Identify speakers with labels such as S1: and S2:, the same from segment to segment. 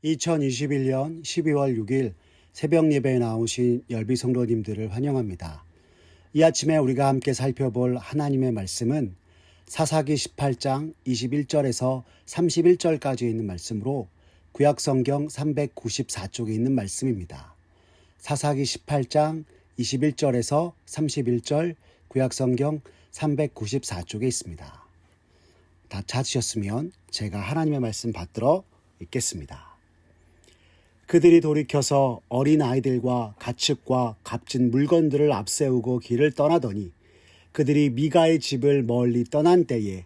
S1: 2021년 12월 6일 새벽 예배에 나오신 열비 성도님들을 환영합니다. 이 아침에 우리가 함께 살펴볼 하나님의 말씀은 사사기 18장 21절에서 31절까지 있는 말씀으로 구약성경 394쪽에 있는 말씀입니다. 사사기 18장 21절에서 31절 구약성경 394쪽에 있습니다. 다 찾으셨으면 제가 하나님의 말씀 받들어 읽겠습니다. 그들이 돌이켜서 어린 아이들과 가축과 값진 물건들을 앞세우고 길을 떠나더니 그들이 미가의 집을 멀리 떠난 때에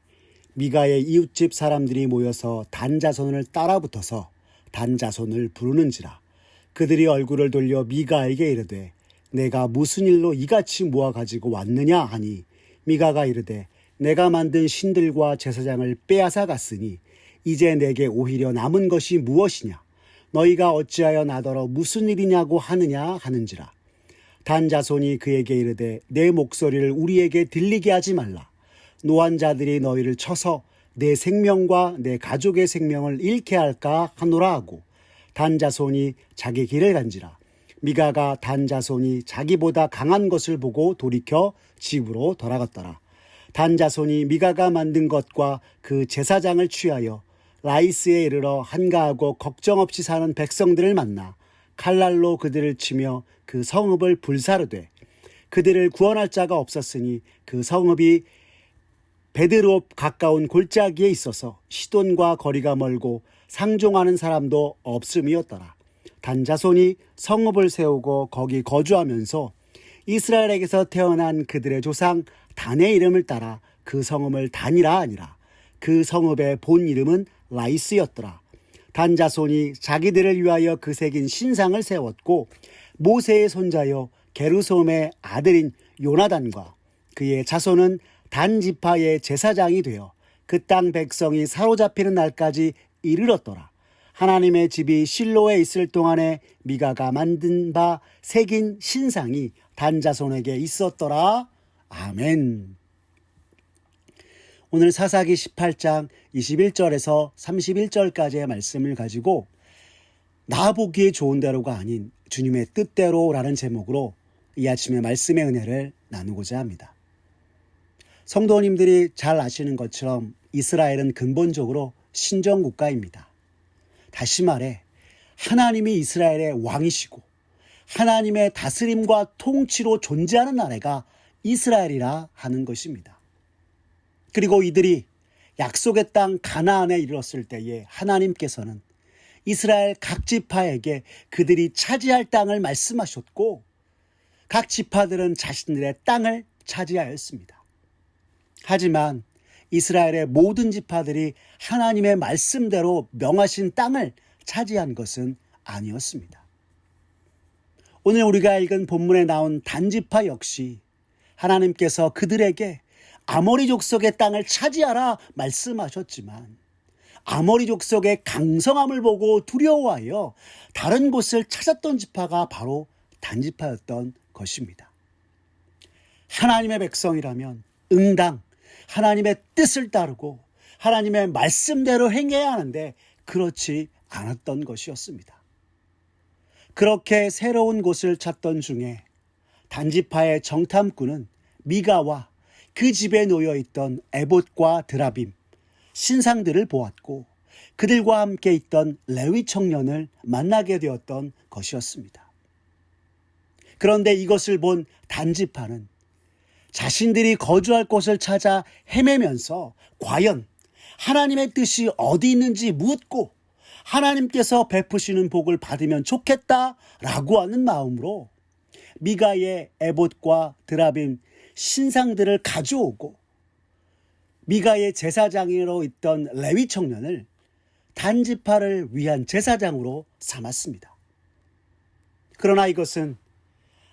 S1: 미가의 이웃집 사람들이 모여서 단 자손을 따라붙어서 단 자손을 부르는지라. 그들이 얼굴을 돌려 미가에게 이르되 내가 무슨 일로 이같이 모아 가지고 왔느냐 하니 미가가 이르되 내가 만든 신들과 제사장을 빼앗아 갔으니 이제 내게 오히려 남은 것이 무엇이냐. 너희가 어찌하여 나더러 무슨 일이냐고 하느냐 하는지라. 단 자손이 그에게 이르되 내 목소리를 우리에게 들리게 하지 말라. 노한 자들이 너희를 쳐서 내 생명과 내 가족의 생명을 잃게 할까 하노라 하고 단 자손이 자기 길을 간지라. 미가가 단 자손이 자기보다 강한 것을 보고 돌이켜 집으로 돌아갔더라. 단 자손이 미가가 만든 것과 그 제사장을 취하여 라이스에 이르러 한가하고 걱정 없이 사는 백성들을 만나 칼날로 그들을 치며 그 성읍을 불사르되 그들을 구원할 자가 없었으니 그 성읍이 베드롭 가까운 골짜기에 있어서 시돈과 거리가 멀고 상종하는 사람도 없음이었더라. 단 자손이 성읍을 세우고 거기 거주하면서 이스라엘에게서 태어난 그들의 조상 단의 이름을 따라 그 성읍을 단이라 하니라. 그 성읍의 본 이름은 라이스였더라. 단 자손이 자기들을 위하여 그 새긴 신상을 세웠고 모세의 손자여 게르솜의 아들인 요나단과 그의 자손은 단 지파의 제사장이 되어 그 땅 백성이 사로잡히는 날까지 이르렀더라. 하나님의 집이 실로에 있을 동안에 미가가 만든 바 새긴 신상이 단 자손에게 있었더라. 아멘. 오늘 사사기 18장 21절에서 31절까지의 말씀을 가지고 나 보기에 좋은 대로가 아닌 주님의 뜻대로라는 제목으로 이 아침에 말씀의 은혜를 나누고자 합니다. 성도님들이 잘 아시는 것처럼 이스라엘은 근본적으로 신정국가입니다. 다시 말해 하나님이 이스라엘의 왕이시고 하나님의 다스림과 통치로 존재하는 나라가 이스라엘이라 하는 것입니다. 그리고 이들이 약속의 땅 가나안에 이르렀을 때에 하나님께서는 이스라엘 각 지파에게 그들이 차지할 땅을 말씀하셨고 각 지파들은 자신들의 땅을 차지하였습니다. 하지만 이스라엘의 모든 지파들이 하나님의 말씀대로 명하신 땅을 차지한 것은 아니었습니다. 오늘 우리가 읽은 본문에 나온 단 지파 역시 하나님께서 그들에게 아모리 족속의 땅을 차지하라 말씀하셨지만 아모리 족속의 강성함을 보고 두려워하여 다른 곳을 찾았던 지파가 바로 단 지파였던 것입니다. 하나님의 백성이라면 응당 하나님의 뜻을 따르고 하나님의 말씀대로 행해야 하는데 그렇지 않았던 것이었습니다. 그렇게 새로운 곳을 찾던 중에 단 지파의 정탐꾼은 미가와 그 집에 놓여있던 에봇과 드라빔, 신상들을 보았고 그들과 함께 있던 레위 청년을 만나게 되었던 것이었습니다. 그런데 이것을 본 단지파는 자신들이 거주할 곳을 찾아 헤매면서 과연 하나님의 뜻이 어디 있는지 묻고 하나님께서 베푸시는 복을 받으면 좋겠다라고 하는 마음으로 미가의 에봇과 드라빔 신상들을 가져오고 미가의 제사장으로 있던 레위 청년을 단지파를 위한 제사장으로 삼았습니다. 그러나 이것은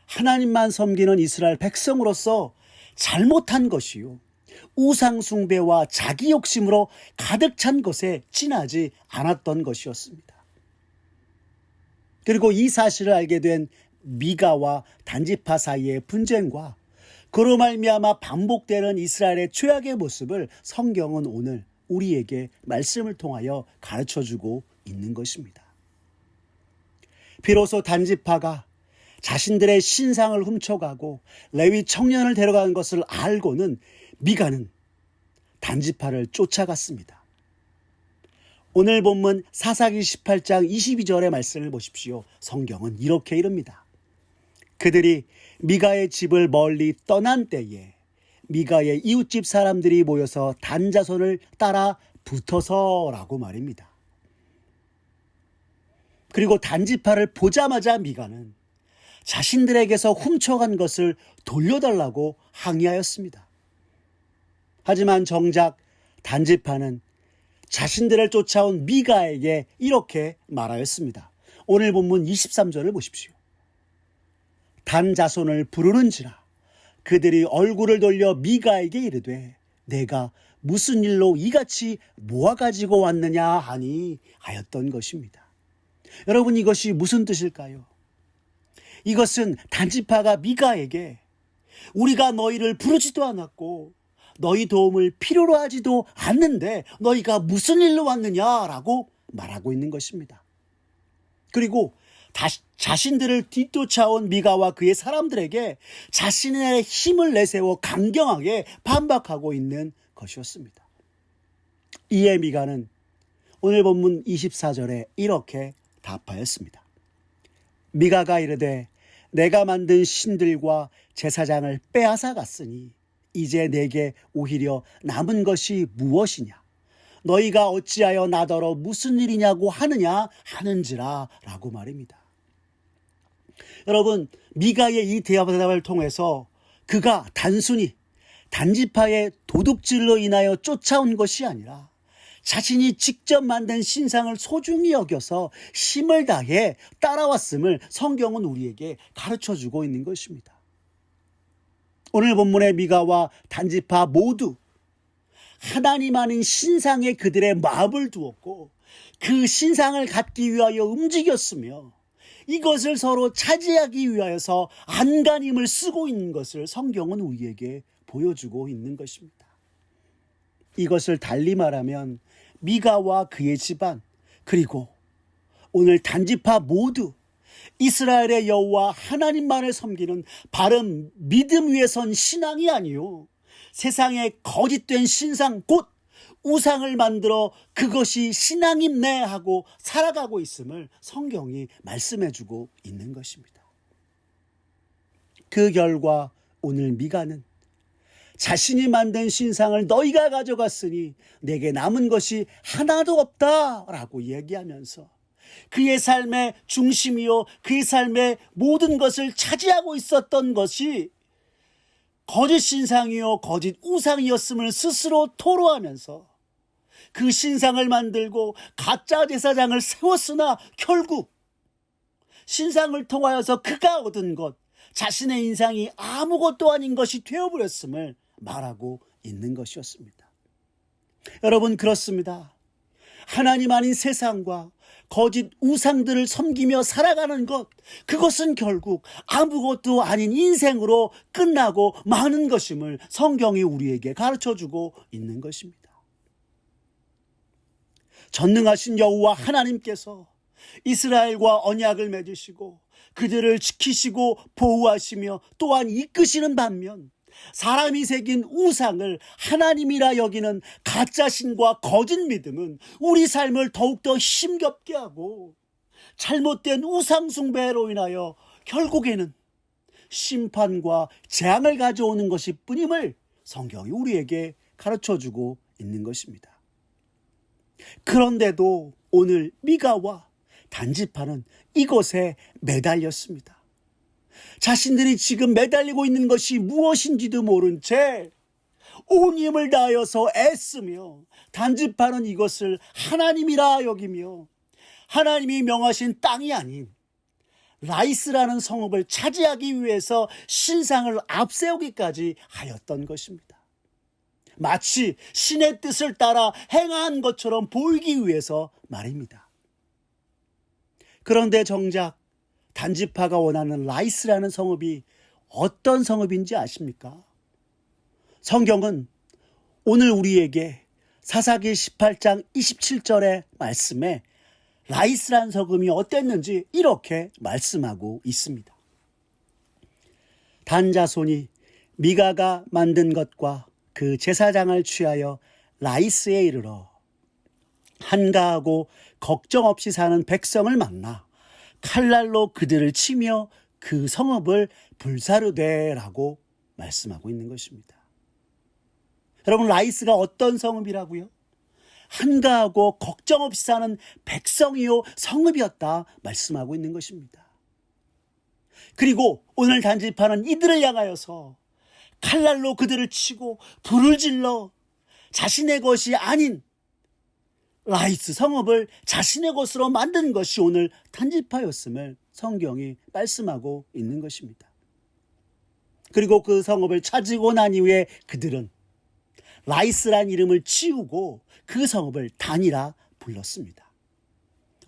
S1: 하나님만 섬기는 이스라엘 백성으로서 잘못한 것이요 우상 숭배와 자기 욕심으로 가득 찬 것에 지나지 않았던 것이었습니다. 그리고 이 사실을 알게 된 미가와 단지파 사이의 분쟁과 그로 말미암아 반복되는 이스라엘의 죄악의 모습을 성경은 오늘 우리에게 말씀을 통하여 가르쳐주고 있는 것입니다. 비로소 단지파가 자신들의 신상을 훔쳐가고 레위 청년을 데려간 것을 알고는 미가는 단지파를 쫓아갔습니다. 오늘 본문 사사기 18장 22절의 말씀을 보십시오. 성경은 이렇게 이릅니다. 그들이 미가의 집을 멀리 떠난 때에 미가의 이웃집 사람들이 모여서 단 자손을 따라 붙어서라고 말입니다. 그리고 단지파를 보자마자 미가는 자신들에게서 훔쳐간 것을 돌려달라고 항의하였습니다. 하지만 정작 단지파는 자신들을 쫓아온 미가에게 이렇게 말하였습니다. 오늘 본문 23절을 보십시오. 단 자손을 부르는지라 그들이 얼굴을 돌려 미가에게 이르되 내가 무슨 일로 이같이 모아가지고 왔느냐 하니 하였던 것입니다. 여러분, 이것이 무슨 뜻일까요? 이것은 단지파가 미가에게 우리가 너희를 부르지도 않았고 너희 도움을 필요로 하지도 않는데 너희가 무슨 일로 왔느냐라고 말하고 있는 것입니다. 그리고 자신들을 뒤쫓아온 미가와 그의 사람들에게 자신의 힘을 내세워 강경하게 반박하고 있는 것이었습니다. 이에 미가는 오늘 본문 24절에 이렇게 답하였습니다. 미가가 이르되 내가 만든 신들과 제사장을 빼앗아 갔으니 이제 내게 오히려 남은 것이 무엇이냐? 너희가 어찌하여 나더러 무슨 일이냐고 하는지라 라고 말입니다. 여러분, 미가의 이 대답을 통해서 그가 단순히 단지파의 도둑질로 인하여 쫓아온 것이 아니라 자신이 직접 만든 신상을 소중히 여겨서 힘을 다해 따라왔음을 성경은 우리에게 가르쳐주고 있는 것입니다. 오늘 본문의 미가와 단지파 모두 하나님 아닌 신상에 그들의 마음을 두었고 그 신상을 갖기 위하여 움직였으며 이것을 서로 차지하기 위하여서 안간힘을 쓰고 있는 것을 성경은 우리에게 보여주고 있는 것입니다. 이것을 달리 말하면 미가와 그의 집안 그리고 오늘 단지파 모두 이스라엘의 여호와 하나님만을 섬기는 바른 믿음 위에 선 신앙이 아니요 세상에 거짓된 신상 곧 우상을 만들어 그것이 신앙임네 하고 살아가고 있음을 성경이 말씀해주고 있는 것입니다. 그 결과 오늘 미가는 자신이 만든 신상을 너희가 가져갔으니 내게 남은 것이 하나도 없다라고 얘기하면서 그의 삶의 중심이요 그의 삶의 모든 것을 차지하고 있었던 것이 거짓 신상이요 거짓 우상이었음을 스스로 토로하면서 그 신상을 만들고 가짜 제사장을 세웠으나 결국 신상을 통하여서 그가 얻은 것 자신의 인상이 아무것도 아닌 것이 되어버렸음을 말하고 있는 것이었습니다. 여러분, 그렇습니다. 하나님 아닌 세상과 거짓 우상들을 섬기며 살아가는 것, 그것은 결국 아무것도 아닌 인생으로 끝나고 마는 것임을 성경이 우리에게 가르쳐주고 있는 것입니다. 전능하신 여호와 하나님께서 이스라엘과 언약을 맺으시고 그들을 지키시고 보호하시며 또한 이끄시는 반면 사람이 새긴 우상을 하나님이라 여기는 가짜신과 거짓 믿음은 우리 삶을 더욱더 힘겹게 하고 잘못된 우상 숭배로 인하여 결국에는 심판과 재앙을 가져오는 것이 뿐임을 성경이 우리에게 가르쳐주고 있는 것입니다. 그런데도 오늘 미가와 단지파는 이것에 매달렸습니다. 자신들이 지금 매달리고 있는 것이 무엇인지도 모른 채 온 힘을 다하여서 애쓰며 단지파는 이것을 하나님이라 여기며 하나님이 명하신 땅이 아닌 라이스라는 성읍을 차지하기 위해서 신상을 앞세우기까지 하였던 것입니다. 마치 신의 뜻을 따라 행한 것처럼 보이기 위해서 말입니다. 그런데 정작 단지파가 원하는 라이스라는 성읍이 어떤 성읍인지 아십니까? 성경은 오늘 우리에게 사사기 18장 27절의 말씀에 라이스란 성읍이 어땠는지 이렇게 말씀하고 있습니다. 단 자손이 미가가 만든 것과 그 제사장을 취하여 라이스에 이르러 한가하고 걱정 없이 사는 백성을 만나 칼날로 그들을 치며 그 성읍을 불사르되라고 말씀하고 있는 것입니다. 여러분, 라이스가 어떤 성읍이라고요? 한가하고 걱정 없이 사는 백성이요 성읍이었다 말씀하고 있는 것입니다. 그리고 오늘 단지파는 이들을 향하여서 칼날로 그들을 치고 불을 질러 자신의 것이 아닌 라이스 성읍을 자신의 것으로 만든 것이 오늘 단지파였음을 성경이 말씀하고 있는 것입니다. 그리고 그 성읍을 차지고 난 이후에 그들은 라이스란 이름을 지우고 그 성읍을 단이라 불렀습니다.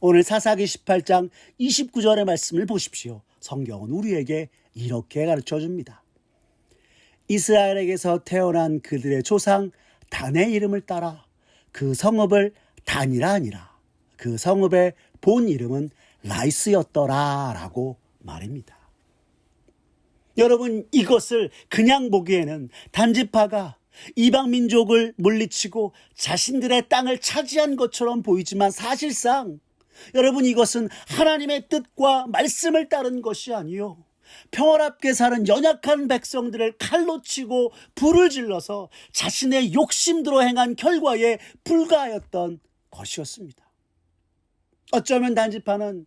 S1: 오늘 사사기 18장 29절의 말씀을 보십시오. 성경은 우리에게 이렇게 가르쳐 줍니다. 이스라엘에게서 태어난 그들의 조상 단의 이름을 따라 그 성읍을 단이라 하니라. 그 성읍의 본 이름은 라이스였더라 라고 말입니다. 여러분, 이것을 그냥 보기에는 단지파가 이방 민족을 물리치고 자신들의 땅을 차지한 것처럼 보이지만 사실상 여러분, 이것은 하나님의 뜻과 말씀을 따른 것이 아니요 평화롭게 사는 연약한 백성들을 칼로 치고 불을 질러서 자신의 욕심대로 행한 결과에 불과하였던 것이었습니다. 어쩌면 단지파는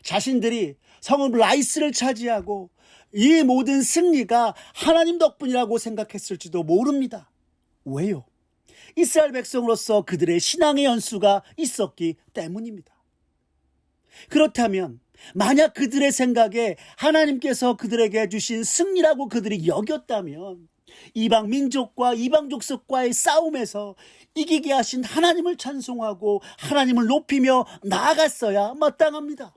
S1: 자신들이 성읍 라이스를 차지하고 이 모든 승리가 하나님 덕분이라고 생각했을지도 모릅니다. 왜요? 이스라엘 백성으로서 그들의 신앙의 연수가 있었기 때문입니다. 그렇다면 만약 그들의 생각에 하나님께서 그들에게 주신 승리라고 그들이 여겼다면 이방 민족과 이방 족속과의 싸움에서 이기게 하신 하나님을 찬송하고 하나님을 높이며 나아갔어야 마땅합니다.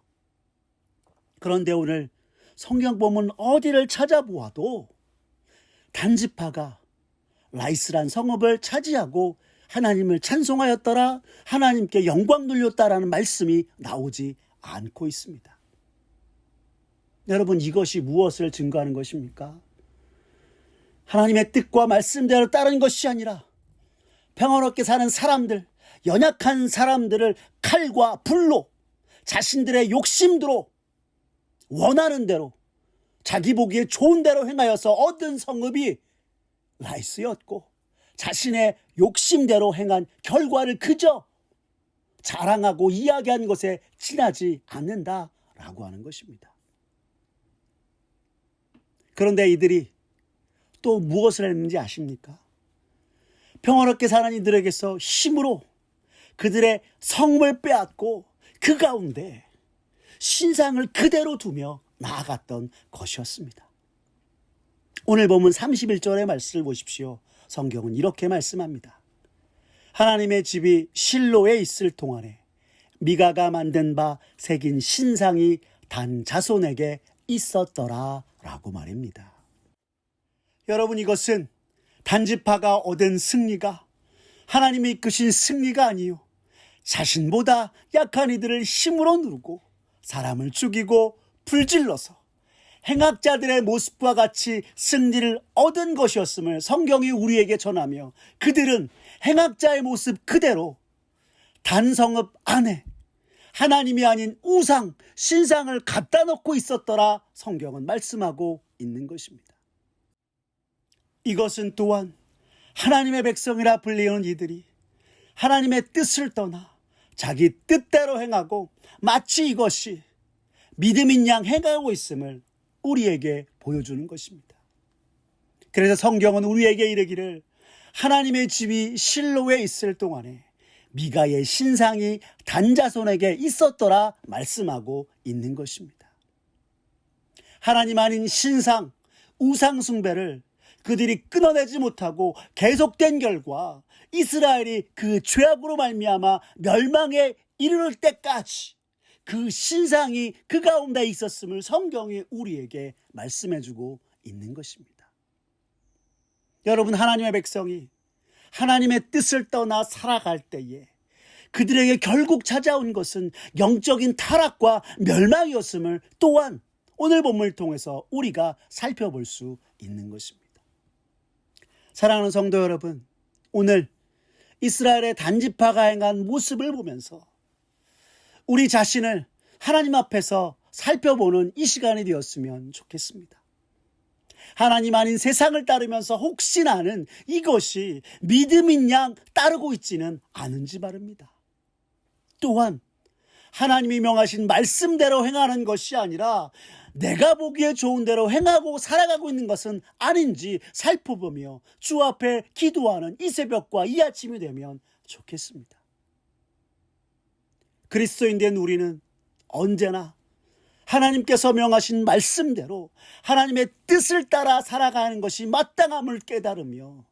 S1: 그런데 오늘 성경 보면 어디를 찾아보아도 단지파가 라이스란 성읍을 차지하고 하나님을 찬송하였더라, 하나님께 영광 돌렸다라는 말씀이 나오지 않고 있습니다. 여러분, 이것이 무엇을 증거하는 것입니까? 하나님의 뜻과 말씀대로 따른 것이 아니라 평화롭게 사는 사람들, 연약한 사람들을 칼과 불로 자신들의 욕심대로 원하는 대로 자기 보기에 좋은 대로 행하여서 얻은 성읍이 라이스였고 자신의 욕심대로 행한 결과를 그저 자랑하고 이야기한 것에 지나지 않는다라고 하는 것입니다. 그런데 이들이 또 무엇을 했는지 아십니까? 평화롭게 사는 이들에게서 힘으로 그들의 성을 빼앗고 그 가운데 신상을 그대로 두며 나아갔던 것이었습니다. 오늘 본문 31절의 말씀을 보십시오. 성경은 이렇게 말씀합니다. 하나님의 집이 실로에 있을 동안에 미가가 만든 바 새긴 신상이 단 자손에게 있었더라 라고 말입니다. 여러분, 이것은 단지파가 얻은 승리가 하나님이 이끄신 승리가 아니요 자신보다 약한 이들을 힘으로 누르고 사람을 죽이고 불질러서 행악자들의 모습과 같이 승리를 얻은 것이었음을 성경이 우리에게 전하며 그들은 행악자의 모습 그대로 단성읍 안에 하나님이 아닌 우상, 신상을 갖다 놓고 있었더라 성경은 말씀하고 있는 것입니다. 이것은 또한 하나님의 백성이라 불리는 이들이 하나님의 뜻을 떠나 자기 뜻대로 행하고 마치 이것이 믿음인 양 행하고 있음을 우리에게 보여주는 것입니다. 그래서 성경은 우리에게 이르기를 하나님의 집이 실로에 있을 동안에 미가의 신상이 단자손에게 있었더라 말씀하고 있는 것입니다. 하나님 아닌 신상, 우상 숭배를 그들이 끊어내지 못하고 계속된 결과 이스라엘이 그 죄악으로 말미암아 멸망에 이르를 때까지 그 신상이 그 가운데 있었음을 성경이 우리에게 말씀해주고 있는 것입니다. 여러분, 하나님의 백성이 하나님의 뜻을 떠나 살아갈 때에 그들에게 결국 찾아온 것은 영적인 타락과 멸망이었음을 또한 오늘 본문을 통해서 우리가 살펴볼 수 있는 것입니다. 사랑하는 성도 여러분, 오늘 이스라엘의 단지파가 행한 모습을 보면서 우리 자신을 하나님 앞에서 살펴보는 이 시간이 되었으면 좋겠습니다. 하나님 아닌 세상을 따르면서 혹시 나는 이것이 믿음인 양 따르고 있지는 않은지 말입니다. 또한 하나님이 명하신 말씀대로 행하는 것이 아니라 내가 보기에 좋은 대로 행하고 살아가고 있는 것은 아닌지 살펴보며 주 앞에 기도하는 이 새벽과 이 아침이 되면 좋겠습니다. 그리스도인 된 우리는 언제나 하나님께서 명하신 말씀대로 하나님의 뜻을 따라 살아가는 것이 마땅함을 깨달으며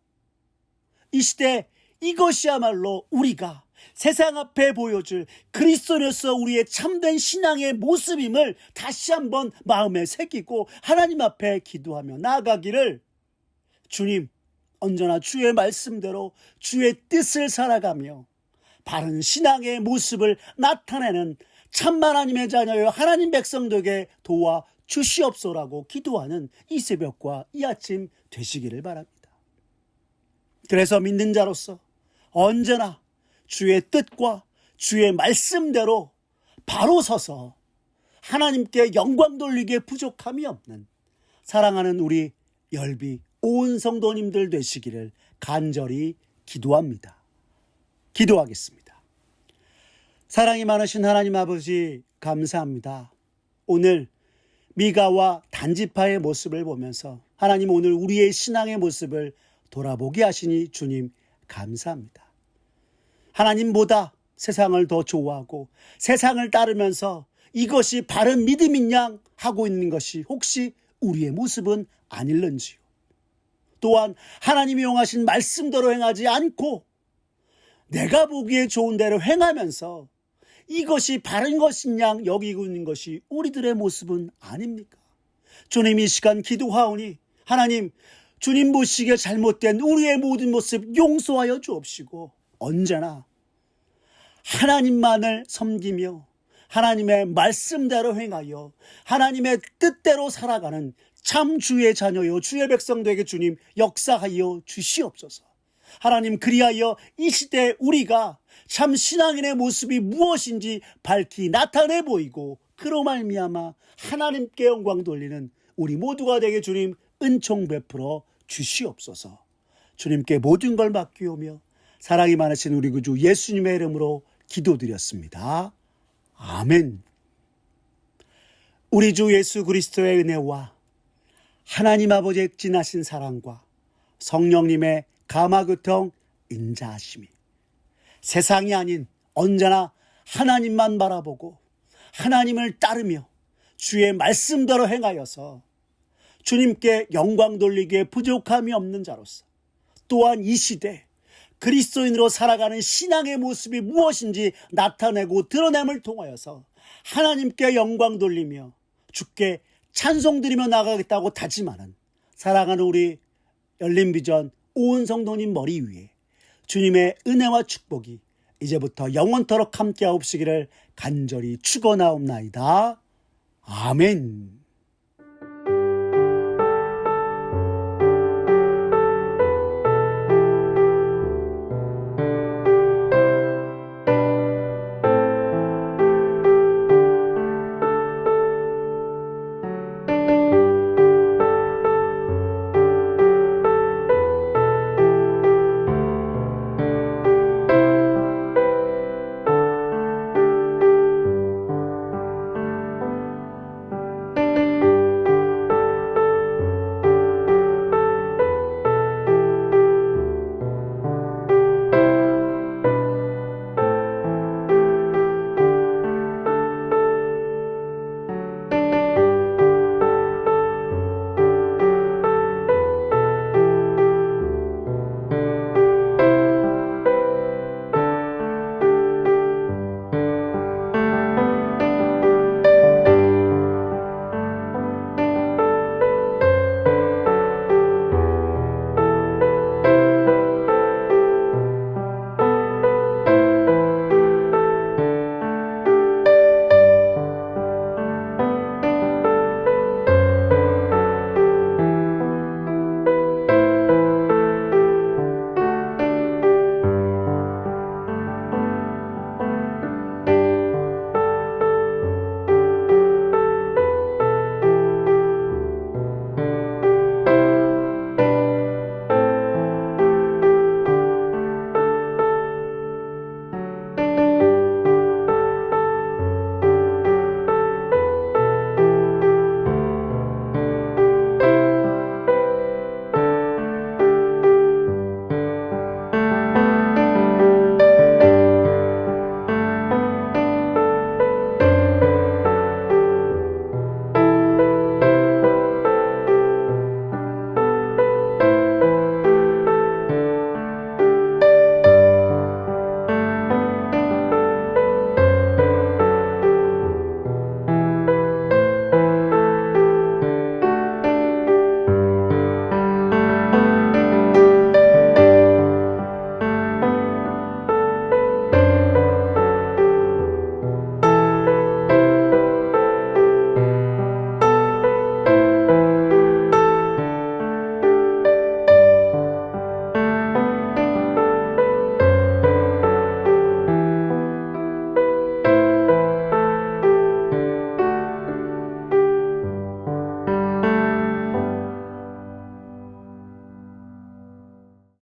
S1: 이 시대 이것이야말로 우리가 세상 앞에 보여줄 그리스도로서 우리의 참된 신앙의 모습임을 다시 한번 마음에 새기고 하나님 앞에 기도하며 나아가기를, 주님, 언제나 주의 말씀대로 주의 뜻을 살아가며 바른 신앙의 모습을 나타내는 참만 하나님의 자녀여 하나님 백성들에게 도와 주시옵소라고 기도하는 이 새벽과 이 아침 되시기를 바랍니다. 그래서 믿는 자로서 언제나 주의 뜻과 주의 말씀대로 바로 서서 하나님께 영광 돌리기에 부족함이 없는 사랑하는 우리 열비 온 성도님들 되시기를 간절히 기도합니다. 기도하겠습니다. 사랑이 많으신 하나님 아버지, 감사합니다. 오늘 미가와 단지파의 모습을 보면서 하나님 오늘 우리의 신앙의 모습을 돌아보게 하시니 주님 감사합니다. 하나님보다 세상을 더 좋아하고 세상을 따르면서 이것이 바른 믿음인 양 하고 있는 것이 혹시 우리의 모습은 아닐는지요. 또한 하나님이 용하신 말씀대로 행하지 않고 내가 보기에 좋은 대로 행하면서 이것이 바른 것인 양 여기고 있는 것이 우리들의 모습은 아닙니까? 주님, 이 시간 기도하오니 하나님, 주님 보시기에 잘못된 우리의 모든 모습 용서하여 주옵시고 언제나 하나님만을 섬기며 하나님의 말씀대로 행하여 하나님의 뜻대로 살아가는 참 주의 자녀요 주의 백성들에게 주님 역사하여 주시옵소서. 하나님, 그리하여 이 시대에 우리가 참 신앙인의 모습이 무엇인지 밝히 나타내 보이고 그로 말미암아 하나님께 영광 돌리는 우리 모두가 되게 주님 은총 베풀어 주시옵소서. 주님께 모든 걸 맡기오며 사랑이 많으신 우리 구주 예수님의 이름으로 기도드렸습니다. 아멘. 우리 주 예수 그리스도의 은혜와 하나님 아버지의 진하신 사랑과 성령님의 감화교통 인자하심이 세상이 아닌 언제나 하나님만 바라보고 하나님을 따르며 주의 말씀대로 행하여서 주님께 영광 돌리기에 부족함이 없는 자로서 또한 이 시대 그리스도인으로 살아가는 신앙의 모습이 무엇인지 나타내고 드러냄을 통하여서 하나님께 영광 돌리며 주께 찬송 드리며 나가겠다고 다짐하는 사랑하는 우리 열린비전 온 성도님 머리 위에 주님의 은혜와 축복이 이제부터 영원토록 함께하옵시기를 간절히 축원하옵나이다. 아멘.